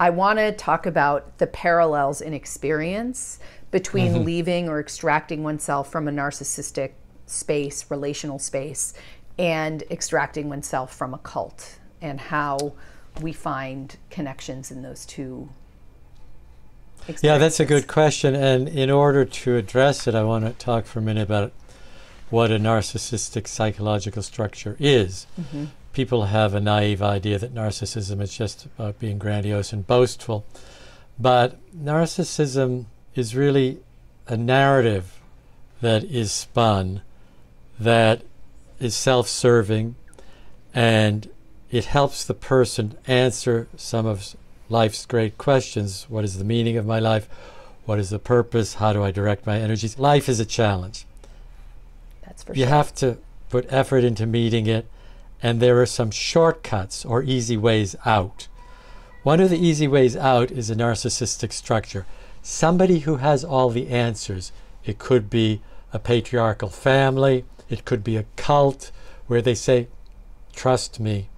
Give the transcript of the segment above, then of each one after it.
I want to talk about the parallels in experience between leaving or extracting oneself from a narcissistic space, relational space, and extracting oneself from a cult, and how we find connections in those two experiences. Yeah, that's a good question. And in order to address it, I want to talk for a minute about what a narcissistic psychological structure is. People have a naive idea that narcissism is just about being grandiose and boastful. But narcissism is really a narrative that is spun, that is self-serving, and it helps the person answer some of life's great questions. What is the meaning of my life? What is the purpose? How do I direct my energies? Life is a challenge. That's for You sure. have to put effort into meeting it, and there are some shortcuts or easy ways out. One of the easy ways out is a narcissistic structure. Somebody who has all the answers. It could be a patriarchal family. It could be a cult where they say, trust me,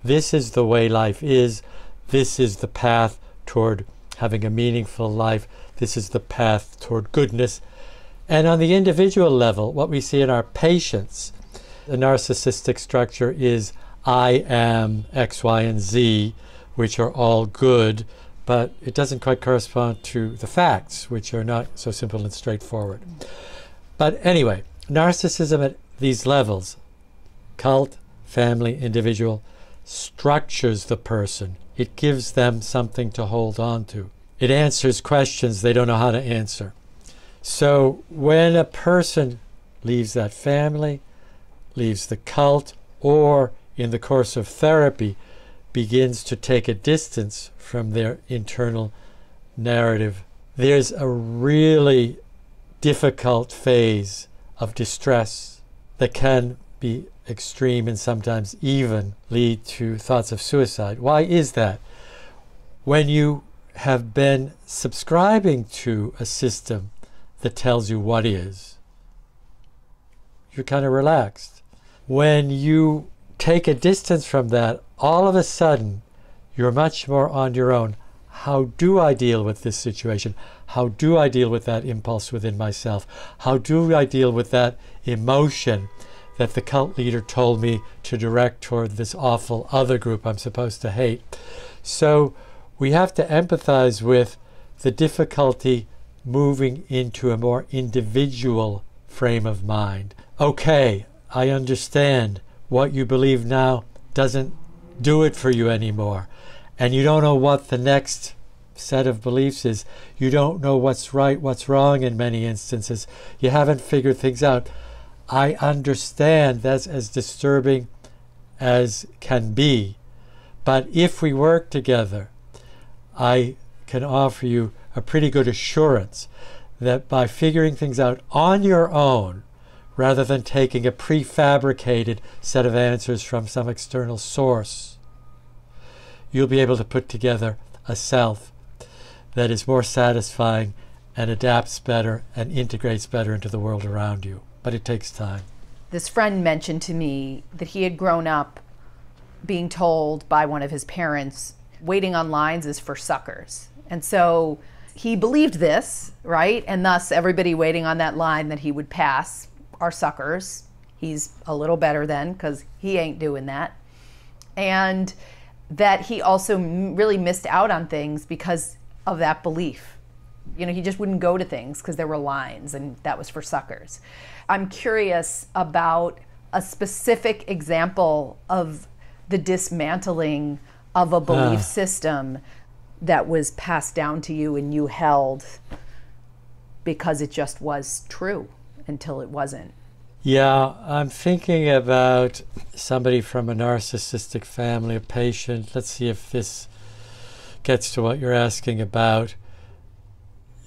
this is the way life is. This is the path toward having a meaningful life. This is the path toward goodness. And on the individual level, what we see in our patients, the narcissistic structure is I am X, Y, and Z, which are all good, but it doesn't quite correspond to the facts, which are not so simple and straightforward. But anyway, narcissism at these levels, cult, family, individual, structures the person. It gives them something to hold on to. It answers questions they don't know how to answer. So when a person leaves that family, leaves the cult, or in the course of therapy begins to take a distance from their internal narrative, there's a really difficult phase of distress that can be extreme and sometimes even lead to thoughts of suicide. Why is that? When you have been subscribing to a system that tells you what is, you're kind of relaxed. When you take a distance from that, all of a sudden, you're much more on your own. How do I deal with this situation? How do I deal with that impulse within myself? How do I deal with that emotion that the cult leader told me to direct toward this awful other group I'm supposed to hate? So we have to empathize with the difficulty moving into a more individual frame of mind. Okay, I understand what you believe now doesn't do it for you anymore. And you don't know what the next set of beliefs is. You don't know what's right, what's wrong in many instances. You haven't figured things out. I understand that's as disturbing as can be. But if we work together, I can offer you a pretty good assurance that by figuring things out on your own, rather than taking a prefabricated set of answers from some external source, you'll be able to put together a self that is more satisfying and adapts better and integrates better into the world around you. But it takes time. This friend mentioned to me that he had grown up being told by one of his parents, waiting on lines is for suckers. And so he believed this, right? And thus everybody waiting on that line that he would pass are suckers. He's a little better then because he ain't doing that. And that he also really missed out on things because of that belief. You know, he just wouldn't go to things because there were lines and that was for suckers. I'm curious about a specific example of the dismantling of a belief system that was passed down to you and you held because it just was true until it wasn't. Yeah, I'm thinking about somebody from a narcissistic family, a patient. Let's see if this gets to what you're asking about.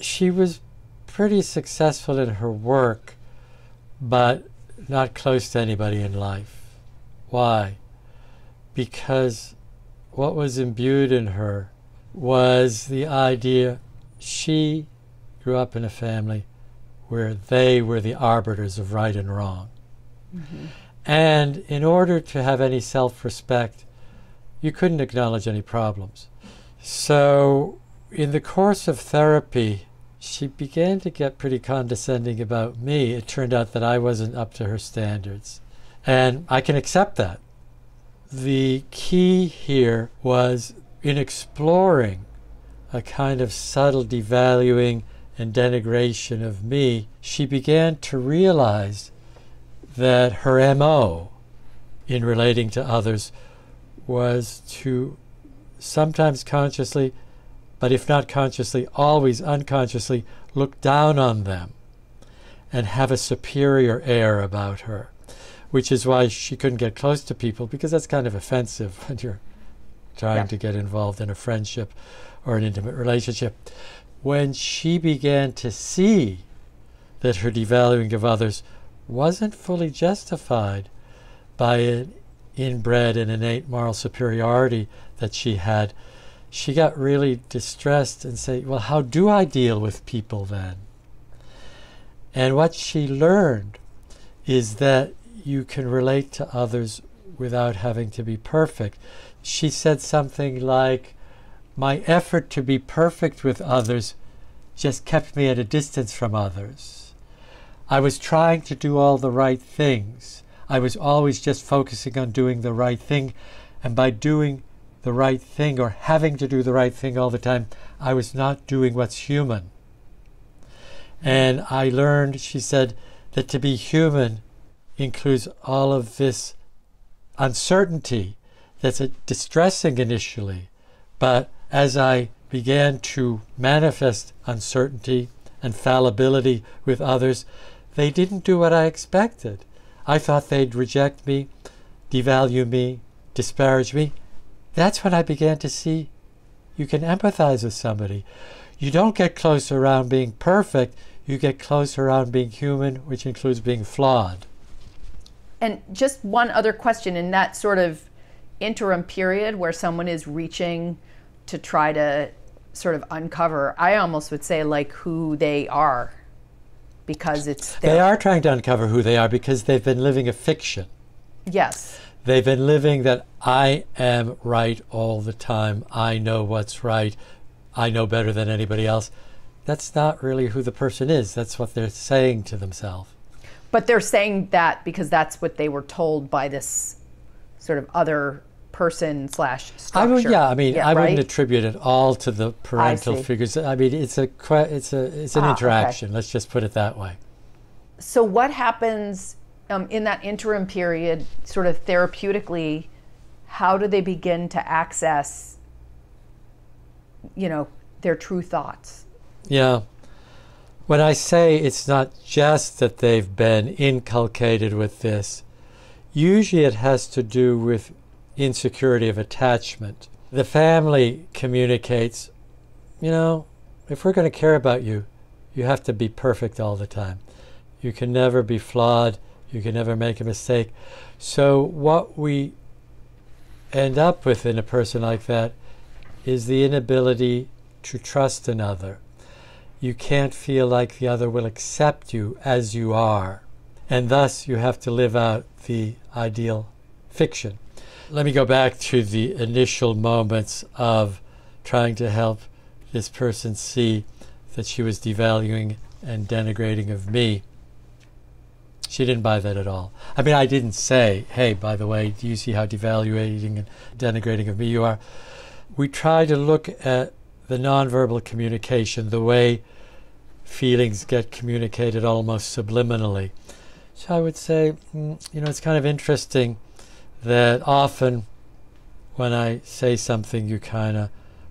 She was pretty successful in her work, but not close to anybody in life. Why? Because what was imbued in her was the idea she grew up in a family where they were the arbiters of right and wrong. Mm-hmm. And in order to have any self-respect, you couldn't acknowledge any problems. So in the course of therapy, she began to get pretty condescending about me. It turned out that I wasn't up to her standards. And I can accept that. The key here was in exploring a kind of subtle devaluing and denigration of me, she began to realize that her MO in relating to others was to sometimes consciously, but if not consciously, always unconsciously look down on them and have a superior air about her, which is why she couldn't get close to people, because that's kind of offensive when you're trying to get involved in a friendship or an intimate relationship. When she began to see that her devaluing of others wasn't fully justified by an inbred and innate moral superiority that she had, she got really distressed and said, well, how do I deal with people then? And what she learned is that you can relate to others without having to be perfect. She said something like, my effort to be perfect with others just kept me at a distance from others. I was trying to do all the right things. I was always just focusing on doing the right thing, and by doing the right thing or having to do the right thing all the time, I was not doing what's human. And I learned, she said, that to be human includes all of this uncertainty that's distressing initially, but as I began to manifest uncertainty and fallibility with others, they didn't do what I expected. I thought they'd reject me, devalue me, disparage me. That's when I began to see you can empathize with somebody. You don't get close around being perfect, you get close around being human, which includes being flawed. And just one other question, in that sort of interim period where someone is reaching to try to sort of uncover, I almost would say, like, who they are, because it's they are trying to uncover who they are because they've been living a fiction. Yes. They've been living that I am right all the time. I know what's right. I know better than anybody else. That's not really who the person is. That's what they're saying to themselves. But they're saying that because that's what they were told by this sort of other person / structure. I right? wouldn't attribute it all to the parental figures. I mean, it's an interaction. Okay. Let's just put it that way. So what happens in that interim period, sort of therapeutically? How do they begin to access, their true thoughts? Yeah. When I say it's not just that they've been inculcated with this, usually it has to do with insecurity of attachment. The family communicates, if we're going to care about you, you have to be perfect all the time. You can never be flawed. You can never make a mistake. So what we end up with in a person like that is the inability to trust another. You can't feel like the other will accept you as you are. And thus you have to live out the ideal fiction. Let me go back to the initial moments of trying to help this person see that she was devaluing and denigrating of me. She didn't buy that at all. I mean, I didn't say, hey, by the way, do you see how devaluating and denigrating of me you are? We try to look at the nonverbal communication, the way feelings get communicated almost subliminally. So I would say, it's kind of interesting that often when I say something, you kind of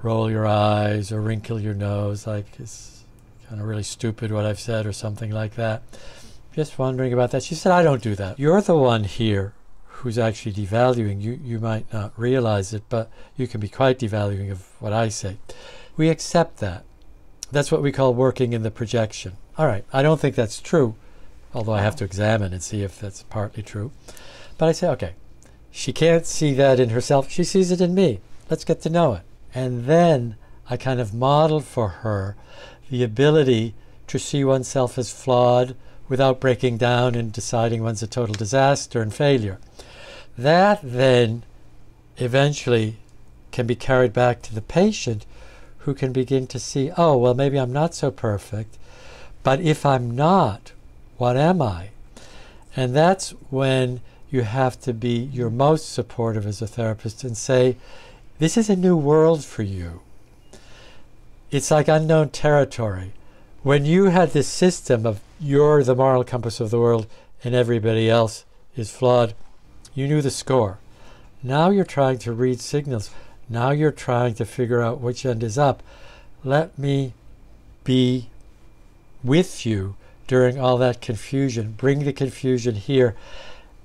roll your eyes or wrinkle your nose, like it's kind of really stupid what I've said or something like that. Just wondering about that. She said, I don't do that. You're the one here who's actually devaluing. You might not realize it, but you can be quite devaluing of what I say. We accept that. That's what we call working in the projection. All right, I don't think that's true, although I have to examine and see if that's partly true. But I say, okay, she can't see that in herself. She sees it in me. Let's get to know it. And then I kind of modeled for her the ability to see oneself as flawed without breaking down and deciding one's a total disaster and failure. That then eventually can be carried back to the patient, who can begin to see, oh, well, maybe I'm not so perfect, but if I'm not, what am I? And that's when you have to be your most supportive as a therapist and say, this is a new world for you. It's like unknown territory. When you had this system of you're the moral compass of the world and everybody else is flawed, you knew the score. Now you're trying to read signals. Now you're trying to figure out which end is up. Let me be with you during all that confusion. Bring the confusion here.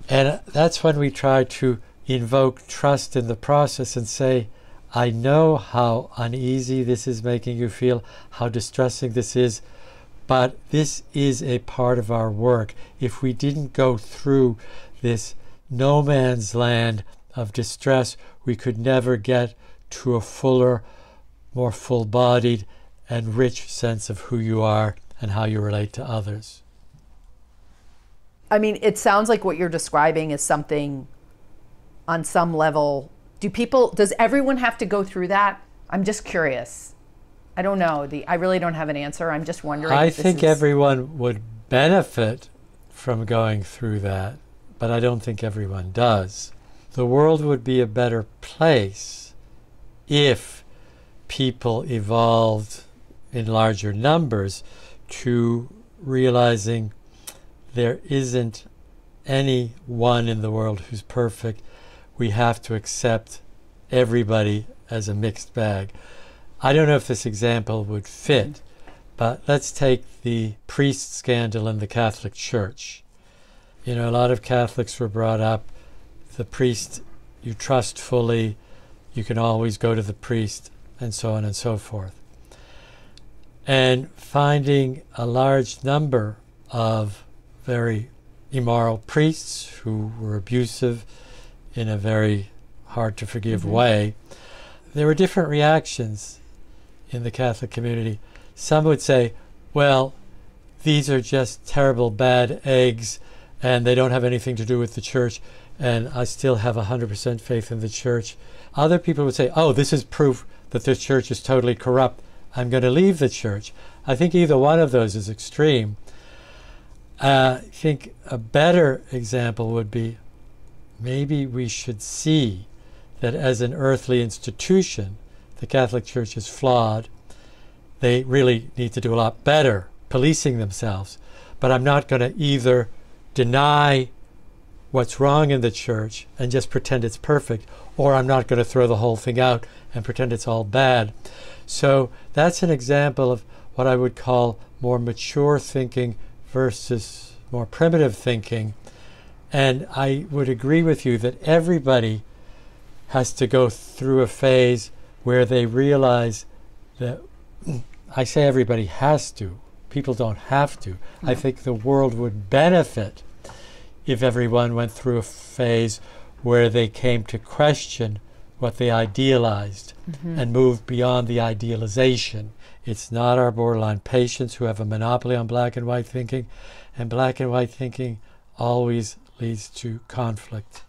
And that's when we try to invoke trust in the process and say, I know how uneasy this is making you feel, how distressing this is, but this is a part of our work. If we didn't go through this no man's land of distress, we could never get to a fuller, more full-bodied and rich sense of who you are and how you relate to others. I mean, it sounds like what you're describing is something on some level. Does everyone have to go through that? I'm just curious. I don't know. I really don't have an answer. I'm just wondering. I think everyone would benefit from going through that, but I don't think everyone does. The world would be a better place if people evolved in larger numbers to realizing there isn't anyone in the world who's perfect. We have to accept everybody as a mixed bag. I don't know if this example would fit, but let's take the priest scandal in the Catholic Church. You know, a lot of Catholics were brought up, the priest you trust fully, you can always go to the priest, and so on and so forth. And finding a large number of very immoral priests who were abusive in a very hard to forgive way, there were different reactions in the Catholic community. Some would say, well, these are just terrible bad eggs and they don't have anything to do with the church, and I still have 100% faith in the church. Other people would say, oh, this is proof that the church is totally corrupt. I'm going to leave the church. I think either one of those is extreme. I think a better example would be, maybe we should see that as an earthly institution, the Catholic Church is flawed. They really need to do a lot better policing themselves. But I'm not going to either deny what's wrong in the church and just pretend it's perfect, or I'm not going to throw the whole thing out and pretend it's all bad. So that's an example of what I would call more mature thinking versus more primitive thinking. And I would agree with you that everybody has to go through a phase where they realize that, I say everybody has to, people don't have to. I think the world would benefit if everyone went through a phase where they came to question what they idealized and moved beyond the idealization. It's not our borderline patients who have a monopoly on black and white thinking, and black and white thinking always leads to conflict.